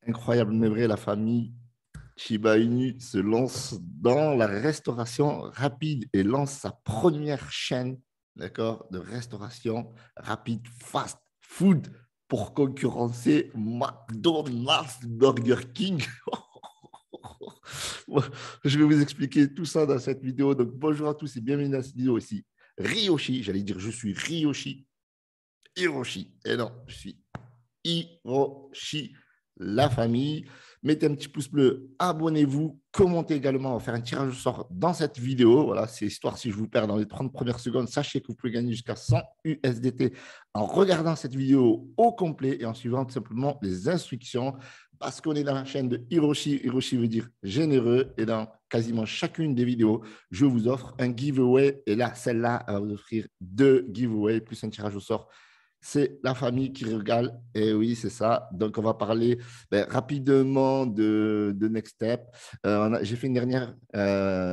Incroyable, mais vrai, la famille Shiba Inu se lance dans la restauration rapide et lance sa première chaîne, d'accord, de restauration rapide, fast food pour concurrencer McDonald's, Burger King. Je vais vous expliquer tout ça dans cette vidéo. Donc, bonjour à tous et bienvenue dans cette vidéo ici. Ryoshi, j'allais dire je suis Ryoshi, Hiroshi. Et non, je suis Hiroshi, la famille. Mettez un petit pouce bleu, abonnez-vous, commentez également. On va faire un tirage au sort dans cette vidéo. Voilà, c'est histoire, si je vous perds dans les 30 premières secondes, sachez que vous pouvez gagner jusqu'à 100 USDT en regardant cette vidéo au complet et en suivant tout simplement les instructions. Parce qu'on est dans la chaîne de Hiroshi. Hiroshi veut dire généreux. Et dans quasiment chacune des vidéos, je vous offre un giveaway. Et là, celle-là, elle va vous offrir 2 giveaways plus un tirage au sort. C'est la famille qui régale. Et oui, c'est ça. Donc, on va parler rapidement de Next Step. J'ai fait une dernière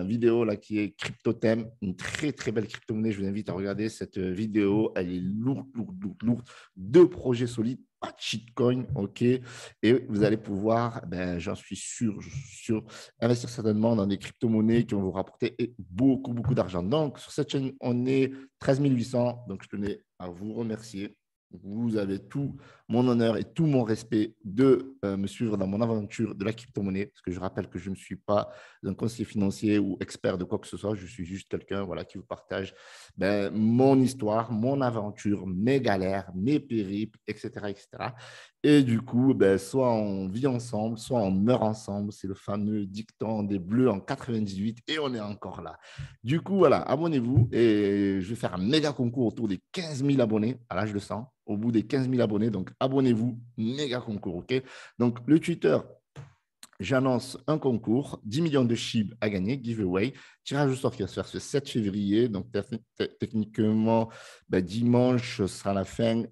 vidéo là, qui est CryptoTem, une très, très belle crypto-monnaie. Je vous invite à regarder cette vidéo. Elle est lourde, lourde, lourde, lourde. 2 projets solides, pas de shitcoin, OK. Et vous allez pouvoir, j'en suis sûr, investir certainement dans des crypto-monnaies qui vont vous rapporter beaucoup, beaucoup d'argent. Donc, sur cette chaîne, on est 13 800. Donc, je tenais à vous remercier. Vous avez tout mon honneur et tout mon respect de me suivre dans mon aventure de la crypto-monnaie, parce que je rappelle que je ne suis pas un conseiller financier ou expert de quoi que ce soit, je suis juste quelqu'un voilà, qui vous partage mon histoire, mon aventure, mes galères, mes périples, etc. etc. Et du coup, soit on vit ensemble, soit on meurt ensemble. C'est le fameux dicton des Bleus en 98 et on est encore là. Du coup, voilà, abonnez-vous et je vais faire un méga concours autour des 15 000 abonnés à l'âge de 100. Au bout des 15 000 abonnés, donc abonnez-vous, méga concours, OK? Donc, le Twitter, j'annonce un concours, 10 millions de SHIB à gagner, giveaway, tirage au sort qui va se faire ce 7 février. Donc, techniquement, dimanche sera la fin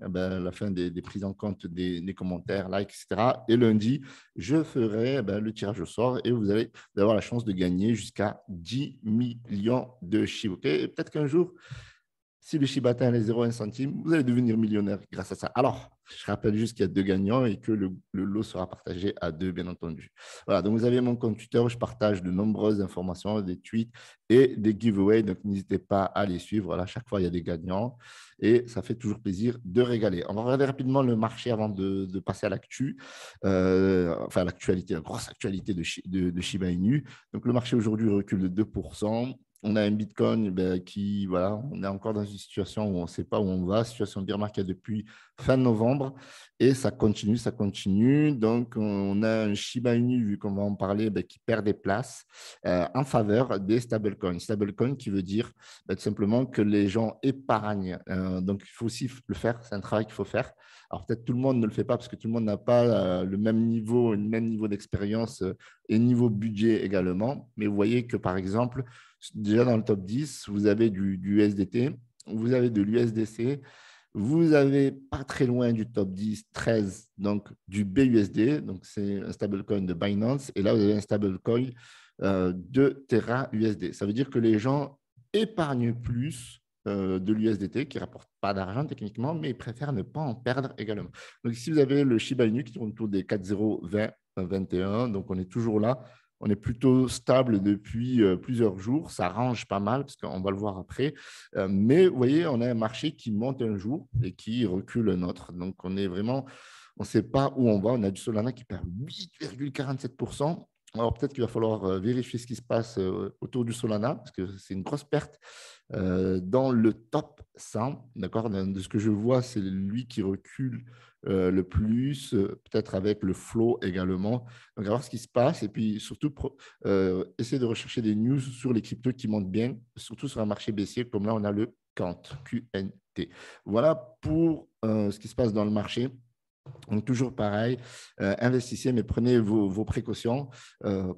des prises en compte des commentaires, likes, etc. Et lundi, je ferai le tirage au sort et vous allez avoir la chance de gagner jusqu'à 10 millions de SHIB. OK? Et peut-être qu'un jour, si le Shiba atteint les 0,1 centime, vous allez devenir millionnaire grâce à ça. Alors, je rappelle juste qu'il y a 2 gagnants et que le lot sera partagé à 2, bien entendu. Voilà, donc vous avez mon compte Twitter où je partage de nombreuses informations, des tweets et des giveaways. Donc, n'hésitez pas à les suivre. Voilà, chaque fois, il y a des gagnants et ça fait toujours plaisir de régaler. On va regarder rapidement le marché avant de passer à l'actu, enfin, l'actualité, la grosse actualité de Shiba Inu. Donc, le marché aujourd'hui recule de 2%. On a un Bitcoin qui, voilà, on est encore dans une situation où on ne sait pas où on va, situation bear market depuis fin novembre, et ça continue, ça continue. Donc, on a un Shiba Inu, vu qu'on va en parler, qui perd des places en faveur des stablecoins. Stablecoin qui veut dire tout simplement que les gens épargnent. Donc, il faut aussi le faire, c'est un travail qu'il faut faire. Alors, peut-être tout le monde ne le fait pas parce que tout le monde n'a pas le même niveau d'expérience et niveau budget également. Mais vous voyez que, par exemple, déjà dans le top 10, vous avez du USDT, vous avez de l'USDC, vous avez pas très loin du top 10, 13, donc du BUSD, donc c'est un stablecoin de Binance, et là vous avez un stablecoin de Terra USD. Ça veut dire que les gens épargnent plus de l'USDT qui ne rapporte pas d'argent techniquement, mais ils préfèrent ne pas en perdre également. Donc ici vous avez le Shiba Inu qui tourne autour des 4,020, 21, donc on est toujours là. On est plutôt stable depuis plusieurs jours. Ça range pas mal parce qu'on va le voir après. Mais vous voyez, on a un marché qui monte un jour et qui recule un autre. Donc, on est vraiment, on ne sait pas où on va. On a du Solana qui perd 8,47%. Alors, peut-être qu'il va falloir vérifier ce qui se passe autour du Solana parce que c'est une grosse perte dans le top 100. D'accord, de ce que je vois, c'est lui qui recule le plus, peut-être avec le flow également. Donc, à voir ce qui se passe et puis surtout, essayer de rechercher des news sur les cryptos qui montent bien, surtout sur un marché baissier comme là, on a le QNT. Voilà pour ce qui se passe dans le marché. Donc, toujours pareil, investissez, mais prenez vos précautions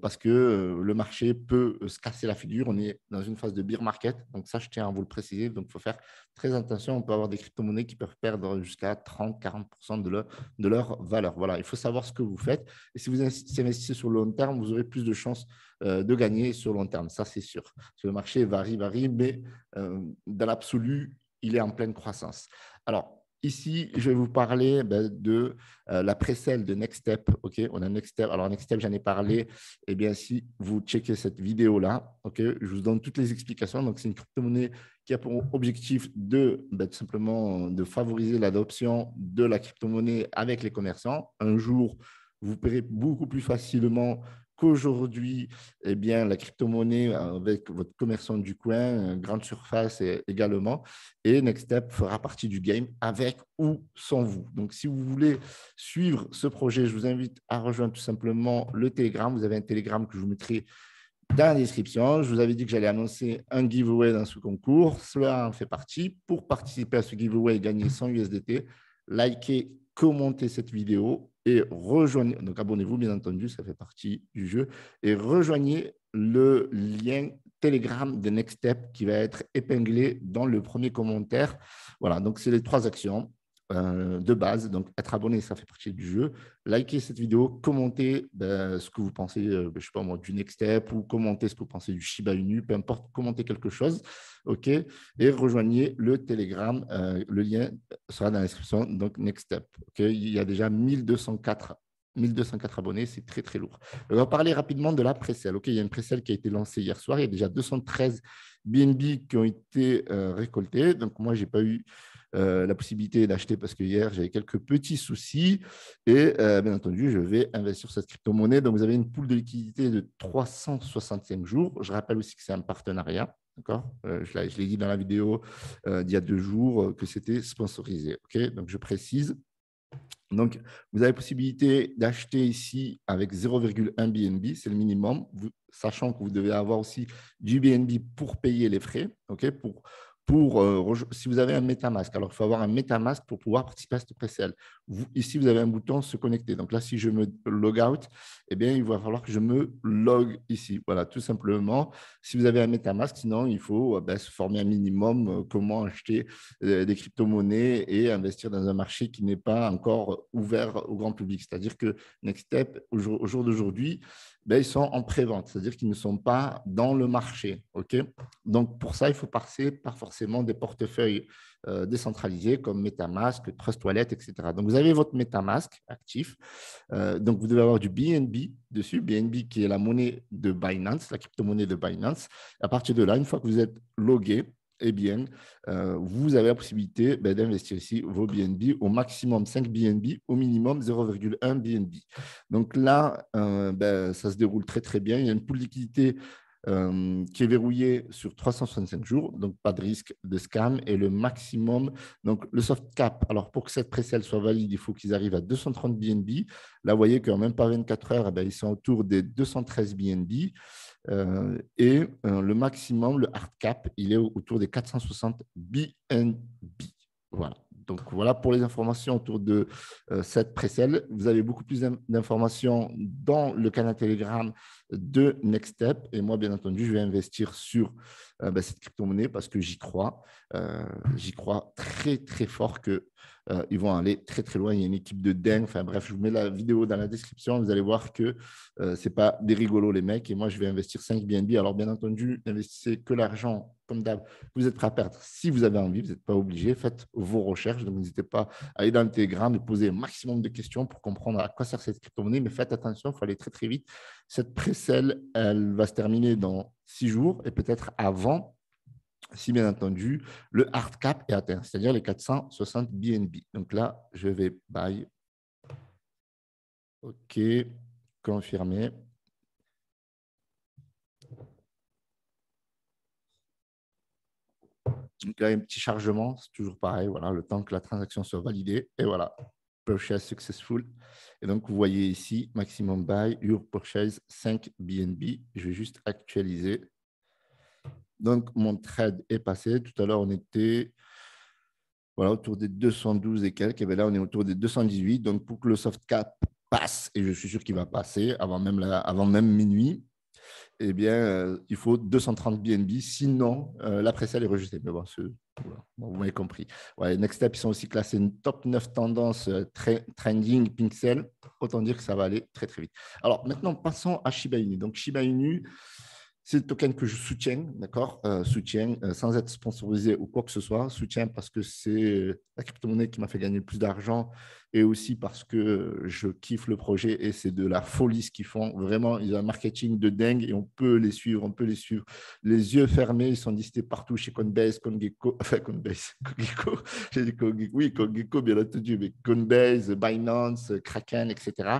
parce que le marché peut se casser la figure. On est dans une phase de bear market, donc ça, je tiens à vous le préciser. Donc, il faut faire très attention. On peut avoir des crypto-monnaies qui peuvent perdre jusqu'à 30-40% de leur valeur. Voilà, il faut savoir ce que vous faites. Et si vous investissez sur le long terme, vous aurez plus de chances de gagner sur le long terme. Ça, c'est sûr. Parce que le marché varie, mais dans l'absolu, il est en pleine croissance. Alors, Ici, je vais vous parler de la pré-sale de Nextstep. Okay, on a Nextstep. Alors, Nextstep, j'en ai parlé. Eh bien, si vous checkez cette vidéo-là, je vous donne toutes les explications. Donc, c'est une crypto-monnaie qui a pour objectif de tout simplement de favoriser l'adoption de la crypto-monnaie avec les commerçants. Un jour, vous paierez beaucoup plus facilement qu'aujourd'hui, eh bien, la crypto-monnaie avec votre commerçant du coin, grande surface également. Et Nextstep fera partie du game avec ou sans vous. Donc, si vous voulez suivre ce projet, je vous invite à rejoindre tout simplement le Telegram. Vous avez un Telegram que je vous mettrai dans la description. Je vous avais dit que j'allais annoncer un giveaway dans ce concours. Cela en fait partie. Pour participer à ce giveaway et gagner 100 USDT, likez, commentez cette vidéo et rejoignez. Donc, abonnez-vous, bien entendu, ça fait partie du jeu. Et rejoignez le lien Telegram de Nextstep qui va être épinglé dans le premier commentaire. Voilà, donc c'est les 3 actions de base. Donc, être abonné, ça fait partie du jeu. Likez cette vidéo, commentez ce que vous pensez, je ne sais pas moi, du Nextstep ou commentez ce que vous pensez du Shiba Inu, peu importe, commentez quelque chose. OK, et rejoignez le Telegram. Le lien sera dans la description. Donc, Nextstep. OK, il y a déjà 1204 abonnés, c'est très, très lourd. On va parler rapidement de la pré-sale. OK, il y a une pré-sale qui a été lancée hier soir. Il y a déjà 213 BNB qui ont été récoltés. Donc, moi, je n'ai pas eu la possibilité d'acheter parce que hier, j'avais quelques petits soucis. Et bien entendu, je vais investir sur cette crypto-monnaie. Donc, vous avez une pool de liquidité de 365 jours. Je rappelle aussi que c'est un partenariat. D'accord, je l'ai dit dans la vidéo d'il y a 2 jours que c'était sponsorisé. OK, donc, je précise. Donc, vous avez la possibilité d'acheter ici avec 0,1 BNB, c'est le minimum, sachant que vous devez avoir aussi du BNB pour payer les frais, okay, si vous avez un MetaMask. Alors, il faut avoir un MetaMask pour pouvoir participer à cette pré-sale. Ici, vous avez un bouton « Se connecter ». Donc là, si je me log out, eh bien, il va falloir que je me log ici. Voilà, tout simplement. Si vous avez un MetaMask, sinon, il faut se former un minimum comment acheter des crypto-monnaies et investir dans un marché qui n'est pas encore ouvert au grand public. C'est-à-dire que Nextstep, au jour d'aujourd'hui, ils sont en pré-vente, c'est-à-dire qu'ils ne sont pas dans le marché. Okay, donc, pour ça, il faut passer par forcément des portefeuilles décentralisés comme MetaMask, Trust Wallet, etc. Donc, vous avez votre MetaMask actif. Donc, vous devez avoir du BNB dessus, BNB qui est la monnaie de Binance, la crypto-monnaie de Binance. À partir de là, une fois que vous êtes logué, eh bien, vous avez la possibilité d'investir ici vos BNB, au maximum 5 BNB, au minimum 0,1 BNB. Donc là, ça se déroule très, très bien. Il y a une pool de liquidité qui est verrouillée sur 365 jours, donc pas de risque de scam. Et le maximum, donc le soft cap, alors pour que cette pré-sale soit valide, il faut qu'ils arrivent à 230 BNB. Là, vous voyez qu'en même pas 24 heures, ils sont autour des 213 BNB. Le maximum, le hard cap, il est autour des 460 BNB. Voilà. Donc, voilà pour les informations autour de cette pré-sale. Vous avez beaucoup plus d'informations dans le canal Telegram de Nextstep. Et moi, bien entendu, je vais investir sur cette crypto-monnaie parce que j'y crois. J'y crois très, très fort qu'ils vont aller très, très loin. Il y a une équipe de dingue. Enfin, bref, je vous mets la vidéo dans la description. Vous allez voir que ce n'est pas des rigolos, les mecs. Et moi, je vais investir 5 BNB. Alors, bien entendu, n'investissez que l'argent, comme d'hab, vous êtes prêt à perdre. Si vous avez envie, vous n'êtes pas obligé. Faites vos recherches. Donc, n'hésitez pas à aller dans le Telegram et poser un maximum de questions pour comprendre à quoi sert cette crypto-monnaie. Mais faites attention, il faut aller très, très vite. Cette pré-sale, elle va se terminer dans 6 jours et peut-être avant, si bien entendu, le hard cap est atteint, c'est-à-dire les 460 BNB. Donc là, je vais buy. OK, confirmer. Donc là, il y a un petit chargement, c'est toujours pareil, voilà, le temps que la transaction soit validée. Et voilà, purchase successful. Et donc, vous voyez ici, maximum buy, your purchase 5 BNB. Je vais juste actualiser. Donc, mon trade est passé. Tout à l'heure, on était autour des 212 et quelques. Et bien là, on est autour des 218. Donc, pour que le soft cap passe, et je suis sûr qu'il va passer avant même minuit, eh bien, il faut 230 BNB. Sinon, la pré-sale est rejetée. Mais bon, vous m'avez compris. Ouais, Nextstep, ils sont aussi classés une top 9 tendance trending Pixel. Autant dire que ça va aller très, très vite. Alors, maintenant, passons à Shiba Inu. Donc, Shiba Inu, C'est le token que je soutiens, d'accord? Soutiens sans être sponsorisé ou quoi que ce soit. Soutiens parce que c'est la crypto-monnaie qui m'a fait gagner le plus d'argent et aussi parce que je kiffe le projet et c'est de la folie ce qu'ils font. Vraiment, ils ont un marketing de dingue et on peut les suivre, on peut les suivre. Les yeux fermés, ils sont listés partout chez Coinbase, CoinGecko, enfin Coinbase, CoinGecko, j'ai dit CoinGecko, oui, CoinGecko, bien entendu, mais Coinbase, Binance, Kraken, etc.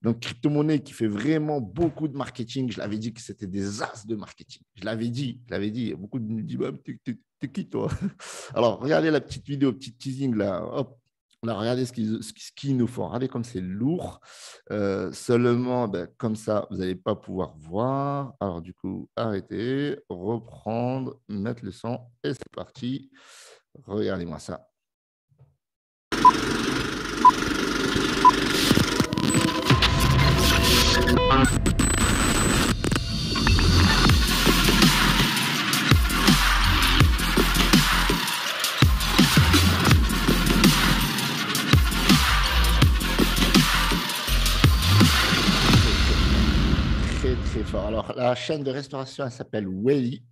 Donc, crypto-monnaie qui fait vraiment beaucoup de marketing. Je l'avais dit que c'était des as de marketing. Je l'avais dit, je l'avais dit. Beaucoup de me disent, bah, t'es qui toi? Alors, regardez la petite vidéo, petit teasing là. Hop. Là, regardez ce qu'ils nous font. Regardez comme c'est lourd. Seulement, ben, comme ça, vous n'allez pas pouvoir voir. Alors, du coup, arrêtez, reprendre, mettre le son et c'est parti. Regardez-moi ça. Très, très fort. Alors, la chaîne de restauration, elle s'appelle Welly.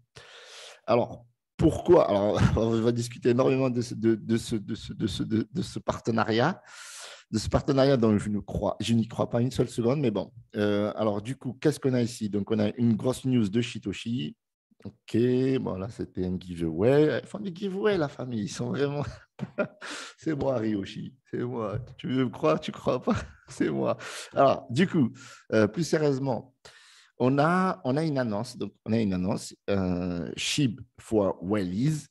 Alors, pourquoi? Alors, on va discuter énormément de ce partenariat, dont je n'y crois pas une seule seconde, mais bon. Alors, du coup, qu'est-ce qu'on a ici? Donc, on a une grosse news de Shitoshi. OK, bon, là, c'était un giveaway. Ils font des giveaways, la famille. Ils sont vraiment. C'est moi, Ryoshi. C'est moi. Tu veux me croire? Tu ne crois pas? C'est moi. Alors, du coup, plus sérieusement, on a une annonce. Donc, on a une annonce. SHIB for Wellies.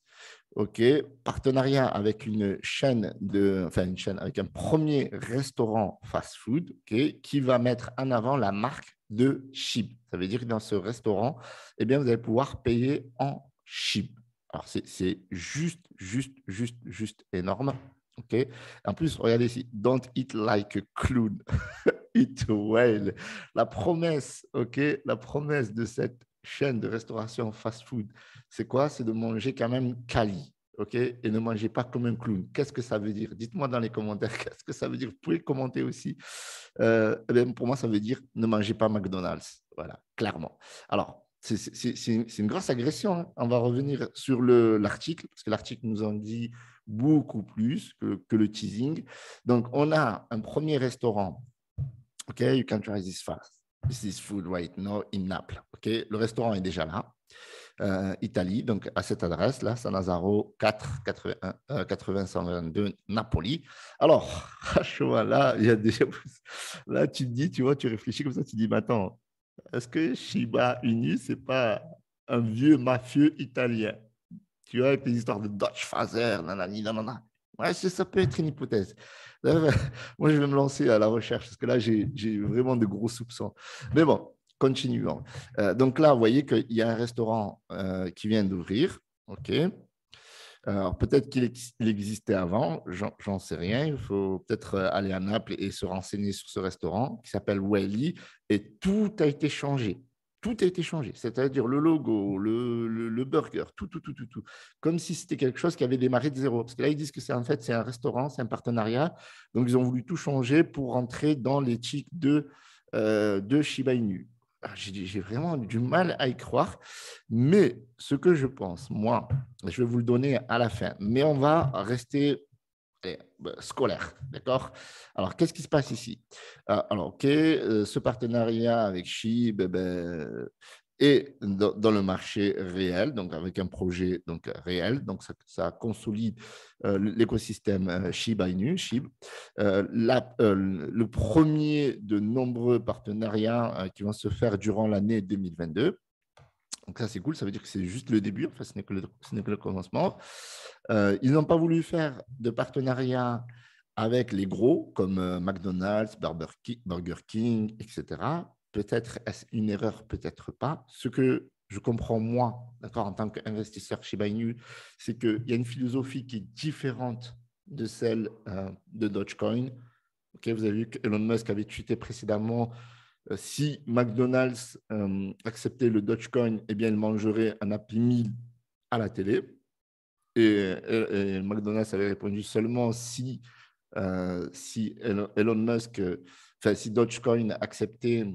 OK. Partenariat avec une chaîne avec un premier restaurant fast-food, OK, qui va mettre en avant la marque de SHIB. Ça veut dire que dans ce restaurant, eh bien, vous allez pouvoir payer en SHIB. Alors, c'est juste énorme. OK. En plus, regardez ici. Don't eat like a clown. Eat well. La promesse, OK, la promesse de cette chaîne de restauration fast-food, c'est quoi? C'est de manger quand même quali, OK, et ne mangez pas comme un clown. Qu'est-ce que ça veut dire? Dites-moi dans les commentaires, qu'est-ce que ça veut dire? Vous pouvez commenter aussi. Pour moi, ça veut dire ne mangez pas McDonald's. Voilà, clairement. Alors, c'est une grosse agression, hein. On va revenir sur l'article, parce que l'article nous en dit beaucoup plus que le teasing. Donc, on a un premier restaurant. OK, you can try this fast. This is food right now in Naples. OK, le restaurant est déjà là. Italie, donc à cette adresse-là, San Lazzaro 4 80 122 Napoli. Alors, à ce moment-là, il y a déjà. Là, tu te dis, tu vois, tu réfléchis comme ça, tu te dis, mais attends, est-ce que Shiba Inu, c'est pas un vieux mafieux italien? Tu vois, avec les histoires de Dutch Father, nanani, nanana. Ouais, ça peut être une hypothèse. Moi, je vais me lancer à la recherche parce que là, j'ai vraiment de gros soupçons. Mais bon, continuons. Donc là, vous voyez qu'il y a un restaurant qui vient d'ouvrir. OK. Alors, peut-être qu'il existait avant, j'en sais rien. Il faut peut-être aller à Naples et se renseigner sur ce restaurant qui s'appelle Welly. Et tout a été changé. Tout a été changé, c'est-à-dire le logo, le burger, tout. Comme si c'était quelque chose qui avait démarré de zéro. Parce que là, ils disent que c'est en fait, c'est un restaurant, c'est un partenariat. Donc, ils ont voulu tout changer pour rentrer dans l'éthique de Shiba Inu. J'ai vraiment du mal à y croire. Mais ce que je pense, moi, je vais vous le donner à la fin, mais on va rester scolaire, d'accord? Alors, qu'est-ce qui se passe ici? Alors, OK, ce partenariat avec Shib est dans le marché réel, donc avec un projet donc, réel, donc ça consolide l'écosystème Shiba Inu, Shib. Le premier de nombreux partenariats qui vont se faire durant l'année 2022. Donc ça, c'est cool, ça veut dire que c'est juste le début, enfin, ce n'est que le commencement. Ils n'ont pas voulu faire de partenariat avec les gros comme McDonald's, Burger King, etc. Peut-être est-ce une erreur, peut-être pas. Ce que je comprends, moi, d'accord, en tant qu'investisseur chez Inu, c'est qu'il y a une philosophie qui est différente de celle de Dogecoin. Okay, vous avez vu qu'Elon Musk avait tweeté précédemment si McDonald's acceptait le Dogecoin, eh bien, il mangerait un Happy Meal à la télé. Et McDonald's avait répondu seulement si Elon Musk, enfin, si Dogecoin acceptait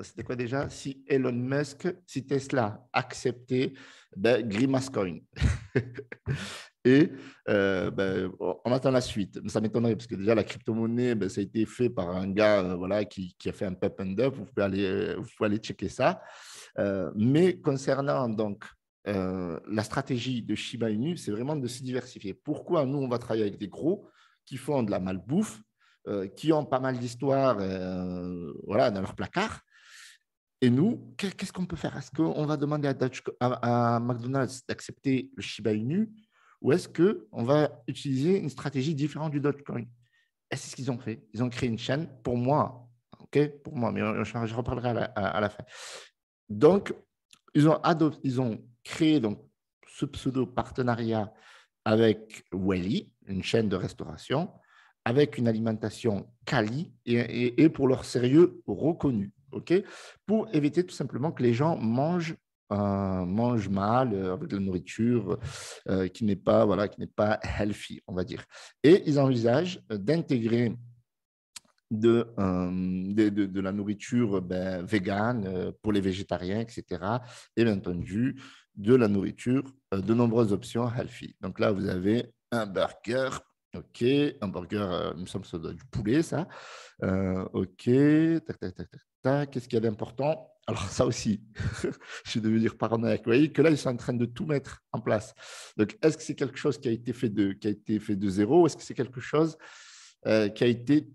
C'était quoi déjà? Si Elon Musk, si Tesla acceptait, ben, Grimace Coin. Et on attend la suite. Ça m'étonnerait parce que déjà, la crypto-monnaie, ben, ça a été fait par un gars voilà, qui a fait un pump and dump. Vous pouvez aller checker ça. Mais concernant donc, la stratégie de Shiba Inu, c'est vraiment de se diversifier. Pourquoi nous, on va travailler avec des gros qui font de la malbouffe, qui ont pas mal d'histoires voilà, dans leur placard. Et nous, qu'est-ce qu'on peut faire? Est-ce qu'on va demander à McDonald's d'accepter le Shiba Inu ou est-ce qu'on va utiliser une stratégie différente du Dogecoin? Et c'est ce qu'ils ont fait. Ils ont créé une chaîne pour moi, ok, pour moi, mais je reparlerai à la fin. Donc, ils ont créé donc, ce pseudo-partenariat avec Welly, une chaîne de restauration, avec une alimentation quali et pour leur sérieux reconnu, ok, pour éviter tout simplement que les gens mangent mal avec de la nourriture qui n'est pas, voilà, qui n'est pas healthy, on va dire. Et ils envisagent d'intégrer de la nourriture végane pour les végétariens, etc. Et bien entendu, de la nourriture, de nombreuses options healthy. Donc là, vous avez un burger. OK, un burger, il me semble que ça doit être du poulet, ça. OK, tac, tac, tac, tac, tac. Qu'est-ce qu'il y a d'important? Alors, ça aussi, je vais devenir paranoïaque. Vous voyez que là, ils sont en train de tout mettre en place. Donc, est-ce que c'est quelque chose qui a été fait de zéro ou est-ce que c'est quelque chose qui a été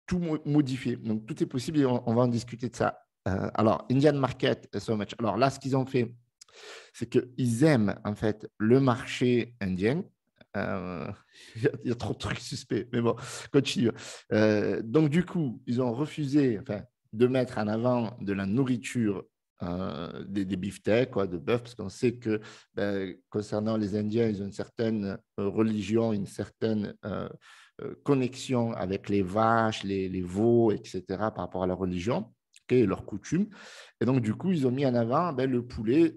tout modifié? Donc, tout est possible et on va en discuter de ça. Alors, Indian Market so much. Alors là, ce qu'ils ont fait, c'est qu'ils aiment en fait le marché indien. Il y a trop de trucs suspects, mais bon, continue. Donc, du coup, ils ont refusé de mettre en avant de la nourriture des beefsteaks, de bœuf, parce qu'on sait que concernant les Indiens, ils ont une certaine religion, une certaine connexion avec les vaches, les veaux, etc., par rapport à leur religion et leurs coutumes. Et donc, du coup, ils ont mis en avant le poulet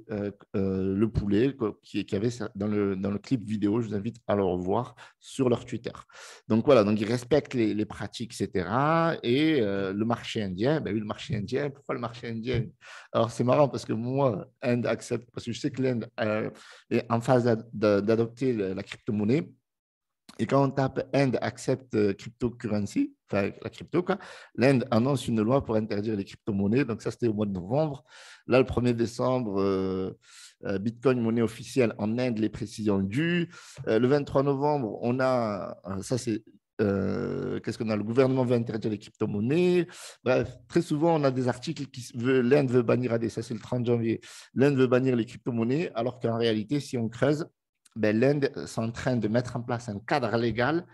qui avait dans le clip vidéo. Je vous invite à le revoir sur leur Twitter. Donc, voilà, donc ils respectent les pratiques, etc. Et le marché indien, oui, le marché indien, pourquoi le marché indien? Alors, c'est marrant parce que moi, Inde accepte, parce que je sais que l'Inde est en phase d'adopter la crypto-monnaie. Et quand on tape Inde accepte cryptocurrency, enfin la crypto, quoi, l'Inde annonce une loi pour interdire les crypto-monnaies. Donc, ça, c'était au mois de novembre. Là, le 1er décembre, Bitcoin, monnaie officielle en Inde, les précisions dues. Le 23 novembre, on a, ça, c'est qu'est-ce qu'on a? Le gouvernement veut interdire les crypto-monnaies. Bref, très souvent, on a des articles qui l'Inde veut bannir AD. Ça, c'est le 30 janvier. L'Inde veut bannir les crypto-monnaies, alors qu'en réalité, si on creuse, l'Inde est en train de mettre en place un cadre légal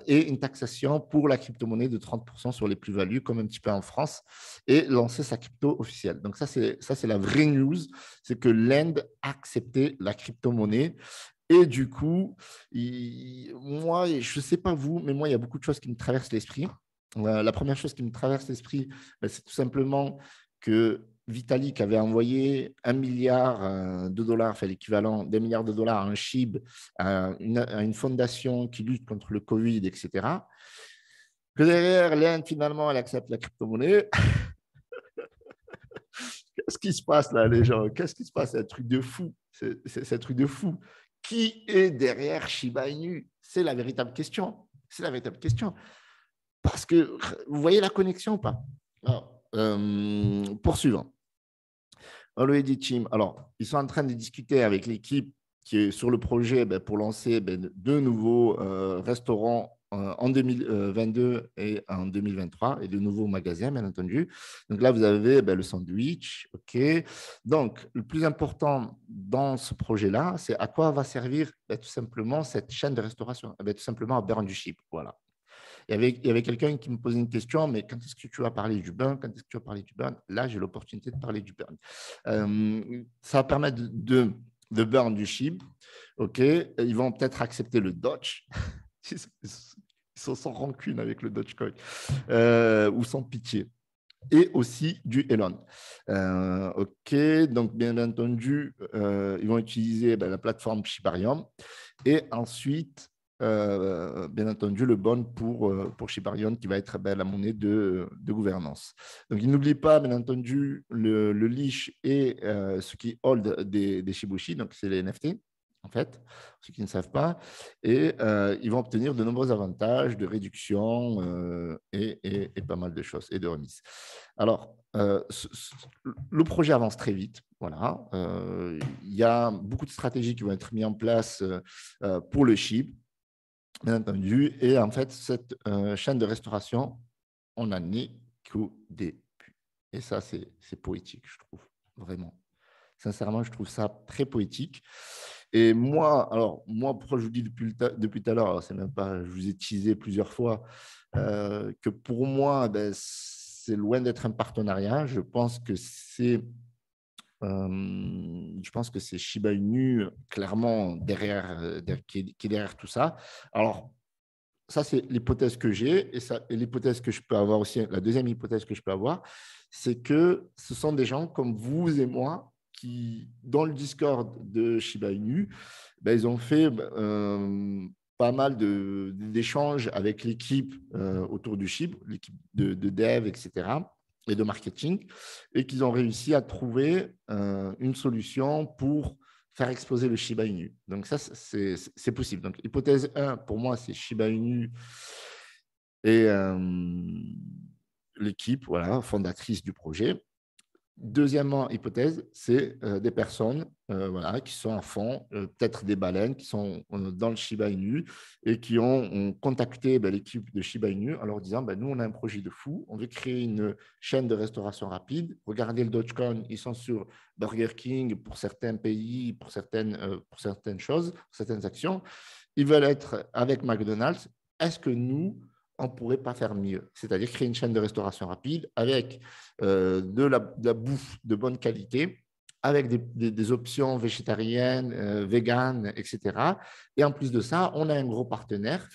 et une taxation pour la crypto-monnaie de 30% sur les plus-values, comme un petit peu en France, et lancer sa crypto officielle. Donc, ça, c'est la vraie news, c'est que l'Inde a accepté la crypto-monnaie. Et du coup, moi, je ne sais pas vous, mais moi, il y a beaucoup de choses qui me traversent l'esprit. La première chose qui me traverse l'esprit, c'est tout simplement que Vitalik avait envoyé 1 milliard de dollars, enfin l'équivalent d'1 milliard de dollars à un SHIB, à une fondation qui lutte contre le Covid, etc. Que derrière, l'Inde, finalement, elle accepte la crypto-monnaie. Qu'est-ce qui se passe là, les gens? Qu'est-ce qui se passe? C'est un truc de fou. C'est un truc de fou. Qui est derrière Shiba Inu? C'est la véritable question. C'est la véritable question. Parce que vous voyez la connexion ou pas? Alors, poursuivant. Already Team. Alors, ils sont en train de discuter avec l'équipe qui est sur le projet pour lancer deux nouveaux restaurants en 2022 et en 2023 et de nouveaux magasins, bien entendu. Donc là, vous avez le sandwich. OK. Donc, le plus important dans ce projet-là, c'est à quoi va servir tout simplement cette chaîne de restauration? Tout simplement à Burn du Chip. Voilà. Il y avait quelqu'un qui me posait une question, mais quand est-ce que tu vas parler du burn? Quand est-ce que tu vas parler du burn? Là, j'ai l'opportunité de parler du burn. Ça va permettre de burn du SHIB. OK. Ils vont peut-être accepter le Doge. Ils sont sans rancune avec le Dogecoin ou sans pitié. Et aussi du Elon. OK. Donc, bien entendu, ils vont utiliser la plateforme Shibarium. Et ensuite, bien entendu, le bond pour Shibarium, qui va être la monnaie de gouvernance. Donc, il n'oublie pas, bien entendu, le leash et ce qui hold des Shibushi, donc c'est les NFT, en fait, ceux qui ne savent pas. Et ils vont obtenir de nombreux avantages de réduction et pas mal de choses, et de remises. Alors, le projet avance très vite. Voilà. Il y a beaucoup de stratégies qui vont être mises en place pour le SHIB, bien entendu. Et en fait, cette chaîne de restauration, on n'en est qu'au début. Et ça, c'est poétique, je trouve, vraiment. Sincèrement, je trouve ça très poétique. Et moi, pourquoi je vous dis depuis tout à l'heure, c'est même pas, je vous ai teasé plusieurs fois, que pour moi, c'est loin d'être un partenariat. Je pense que c'est Shiba Inu clairement qui est derrière tout ça. Alors, ça, c'est l'hypothèse que j'ai. Et l'hypothèse que je peux avoir aussi, la deuxième hypothèse que je peux avoir, c'est que ce sont des gens comme vous et moi qui, dans le Discord de Shiba Inu, ils ont fait pas mal d'échanges avec l'équipe autour du SHIB, l'équipe de dev, etc., et de marketing, et qu'ils ont réussi à trouver une solution pour faire exploser le Shiba Inu. Donc ça, c'est possible. Donc hypothèse 1, pour moi, c'est Shiba Inu et l'équipe fondatrice du projet. Deuxièmement, hypothèse, c'est des personnes qui sont à fond, peut-être des baleines qui sont dans le Shiba Inu et qui ont contacté l'équipe de Shiba Inu en leur disant nous, on a un projet de fou, on veut créer une chaîne de restauration rapide. Regardez le Dogecoin, ils sont sur Burger King pour certains pays, pour certaines choses, pour certaines actions. Ils veulent être avec McDonald's. Est-ce que nous, on ne pourrait pas faire mieux? C'est-à-dire créer une chaîne de restauration rapide avec de la bouffe de bonne qualité, avec des options végétariennes, véganes, etc. Et en plus de ça, on a un gros partenaire.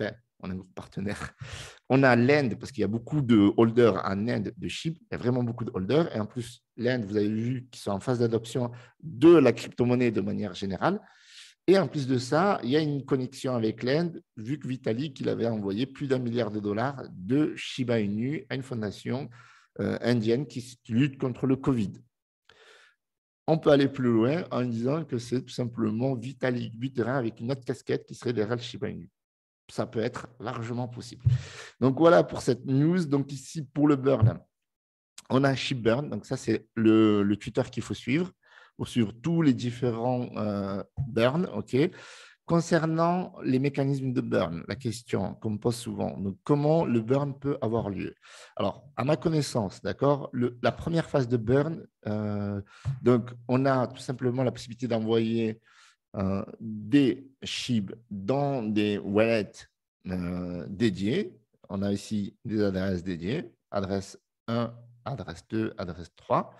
On a l'Inde, parce qu'il y a beaucoup de holders en Inde de SHIB. Il y a vraiment beaucoup de holders. Et en plus, l'Inde, vous avez vu, qui sont en phase d'adoption de la crypto-monnaie de manière générale. Et en plus de ça, il y a une connexion avec l'Inde, vu que Vitalik il avait envoyé plus d'1 milliard de dollars de Shiba Inu à une fondation indienne qui lutte contre le Covid. On peut aller plus loin en disant que c'est tout simplement Vitalik Buterin avec une autre casquette qui serait derrière le Shiba Inu. Ça peut être largement possible. Donc voilà pour cette news. Donc ici, pour le burn, on a ShibBurn. Donc ça, c'est le Twitter qu'il faut suivre pour suivre tous les différents burns. OK. Concernant les mécanismes de burn, la question qu'on me pose souvent, donc comment le burn peut avoir lieu? Alors, à ma connaissance, d'accord, la première phase de burn, donc on a tout simplement la possibilité d'envoyer des SHIB dans des wallets dédiés. On a ici des adresses dédiées, adresse 1, adresse 2, adresse 3.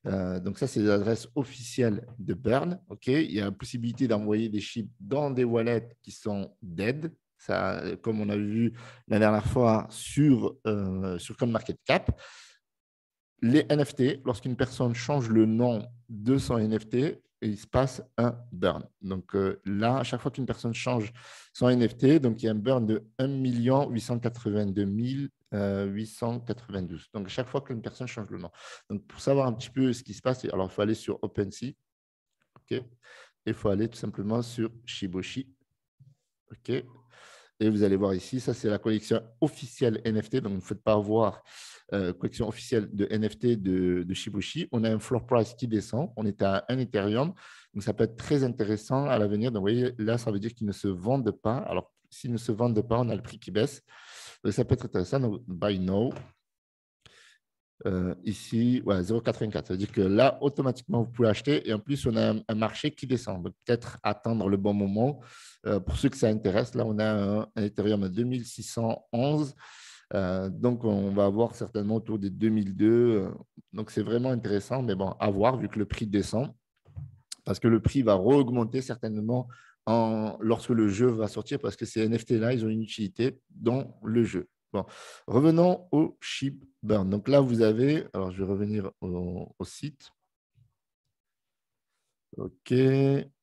Donc ça, c'est les adresses officielles de Burn. Okay, il y a la possibilité d'envoyer des chips dans des wallets qui sont dead. Ça, comme on a vu la dernière fois sur CoinMarketCap. Les NFT, lorsqu'une personne change le nom de son NFT, il se passe un burn. Donc là, à chaque fois qu'une personne change son NFT, donc il y a un burn de 1 882 892. Donc, à chaque fois qu'une personne change le nom. Donc, pour savoir un petit peu ce qui se passe, alors il faut aller sur OpenSea. OK. Et il faut aller tout simplement sur Shiboshi. OK. Et vous allez voir ici, ça, c'est la collection officielle NFT. Donc, ne faites pas voir collection officielle de NFT de Shiboshi. On a un floor price qui descend. On est à 1 Ethereum. Donc, ça peut être très intéressant à l'avenir. Donc, vous voyez, là, ça veut dire qu'ils ne se vendent pas. Alors, s'ils ne se vendent pas, on a le prix qui baisse. Donc, ça peut être intéressant. Donc, buy now. Ici, ouais, 0,84. Ça veut dire que là, automatiquement, vous pouvez acheter. Et en plus, on a un marché qui descend. Donc, peut-être attendre le bon moment. Pour ceux que ça intéresse, là, on a un Ethereum à 2611. Donc, on va avoir certainement autour des 2002. Donc, c'est vraiment intéressant. Mais bon, à voir vu que le prix descend. Parce que le prix va re-augmenter certainement lorsque le jeu va sortir. Parce que ces NFT-là, ils ont une utilité dans le jeu. Bon, revenons au ShibBurn. Donc là, vous avez, alors je vais revenir au site. OK,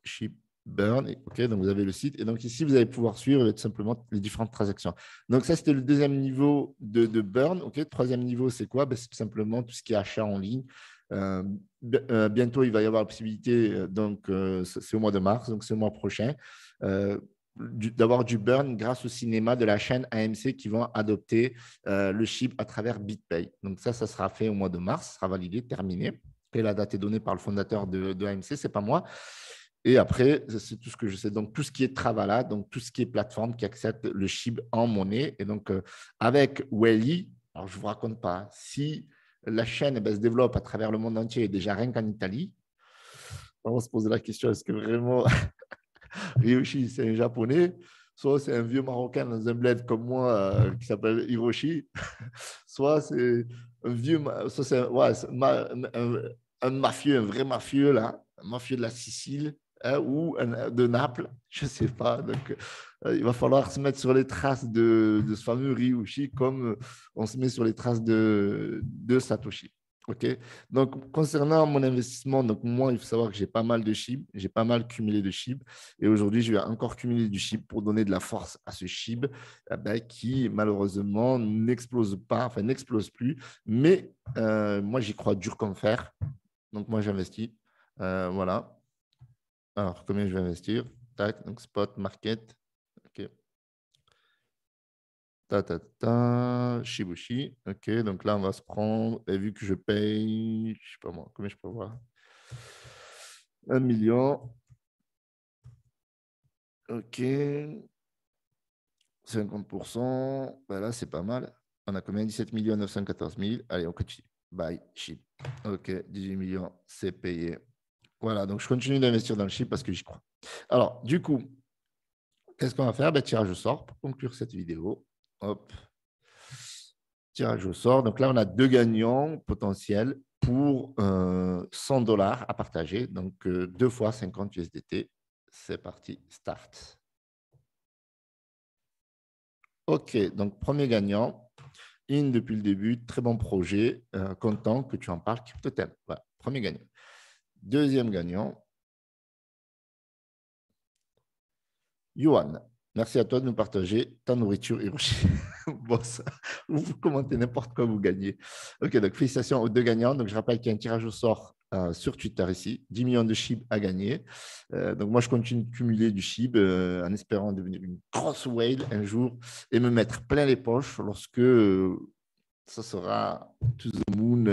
ShibBurn. Burn. OK, donc vous avez le site. Et donc ici, vous allez pouvoir suivre tout simplement les différentes transactions. Donc ça, c'était le deuxième niveau de Burn. OK, troisième niveau, c'est quoi? Ben, c'est tout simplement tout ce qui est achat en ligne. Bientôt, il va y avoir la possibilité, donc c'est au mois de mars, donc c'est le mois prochain, d'avoir du burn grâce au cinéma de la chaîne AMC qui vont adopter le chip à travers BitPay. Donc ça sera fait au mois de mars, ça sera validé, terminé. Et la date est donnée par le fondateur de AMC, ce n'est pas moi. Et après, c'est tout ce que je sais. Donc, tout ce qui est Travala, donc tout ce qui est plateforme qui accepte le chip en monnaie. Et donc, avec Welly, alors je ne vous raconte pas, si la chaîne se développe à travers le monde entier, et déjà rien qu'en Italie, on se pose la question, est-ce que vraiment Ryoshi, c'est un japonais, soit c'est un vieux marocain dans un bled comme moi qui s'appelle Hiroshi, soit c'est un vieux, soit c'est un mafieux, un vrai mafieux, là, un mafieux de la Sicile, hein, ou de Naples, je ne sais pas. Donc, il va falloir se mettre sur les traces de ce fameux Ryoshi comme on se met sur les traces de Satoshi. OK. Donc, concernant mon investissement, donc moi, il faut savoir que j'ai pas mal de SHIB, j'ai pas mal cumulé de SHIB. Et aujourd'hui, je vais encore cumuler du SHIB pour donner de la force à ce SHIB qui, malheureusement, n'explose pas, enfin, n'explose plus. Mais moi, j'y crois dur comme fer. Donc, moi, j'investis. Voilà. Alors, combien je vais investir? Tac, donc spot, market. OK. Shibushi. OK, donc là, on va se prendre, et vu que je paye, je ne sais pas moi, combien je peux voir? 1 million. OK. 50%. Ben là, c'est pas mal. On a combien? 17 914 000. Allez, on continue. Buy, ship. OK, 18 millions, c'est payé. Voilà, donc je continue d'investir dans le chip parce que j'y crois. Alors, du coup, qu'est-ce qu'on va faire? Ben, tirage au sort pour conclure cette vidéo. Hop. Tirage au sort. Donc là, on a deux gagnants potentiels pour 100 $ à partager. Donc, 2 fois 50 USDT. C'est parti, start. OK, donc premier gagnant. In depuis le début, très bon projet. Content que tu en parles. CryptoTem. Voilà, premier gagnant. Deuxième gagnant. Yohan, merci à toi de nous partager ta nourriture Hiroshi. Bon, ça, vous commentez n'importe quoi, vous gagnez. OK, donc félicitations aux deux gagnants. Donc, je rappelle qu'il y a un tirage au sort sur Twitter ici. 10 millions de SHIB à gagner. Donc, moi, je continue de cumuler du SHIB en espérant devenir une grosse whale un jour et me mettre plein les poches lorsque ça sera to the moon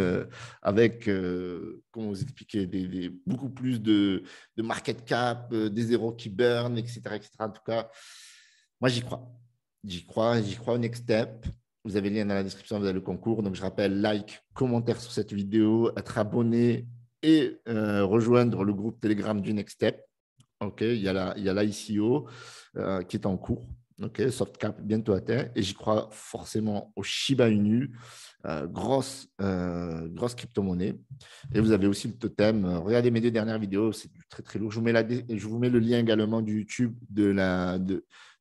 avec, comment vous expliquer, beaucoup plus de market cap, des zéros qui burn, etc., etc. En tout cas, moi, j'y crois. J'y crois au next step. Vous avez le lien dans la description, vous avez le concours. Donc, je rappelle, like, commentaire sur cette vidéo, être abonné et rejoindre le groupe Telegram du Next Step. OK, il y a l'ICO qui est en cours. OK, soft cap bientôt atteint. Et j'y crois forcément au Shiba Inu, grosse crypto-monnaie. Et vous avez aussi le totem. Regardez mes deux dernières vidéos, c'est très, très lourd. Je vous mets le lien également du YouTube de la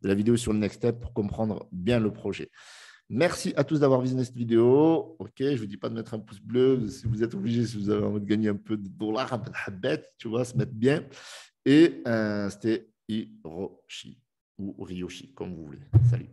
vidéo sur le Next Step pour comprendre bien le projet. Merci à tous d'avoir visionné cette vidéo. OK, je ne vous dis pas de mettre un pouce bleu. Si vous êtes obligé, si vous avez envie de gagner un peu de dollars, tu vois, se mettre bien. Et c'était Hiroshi ou Ryoshi, comme vous voulez. Salut.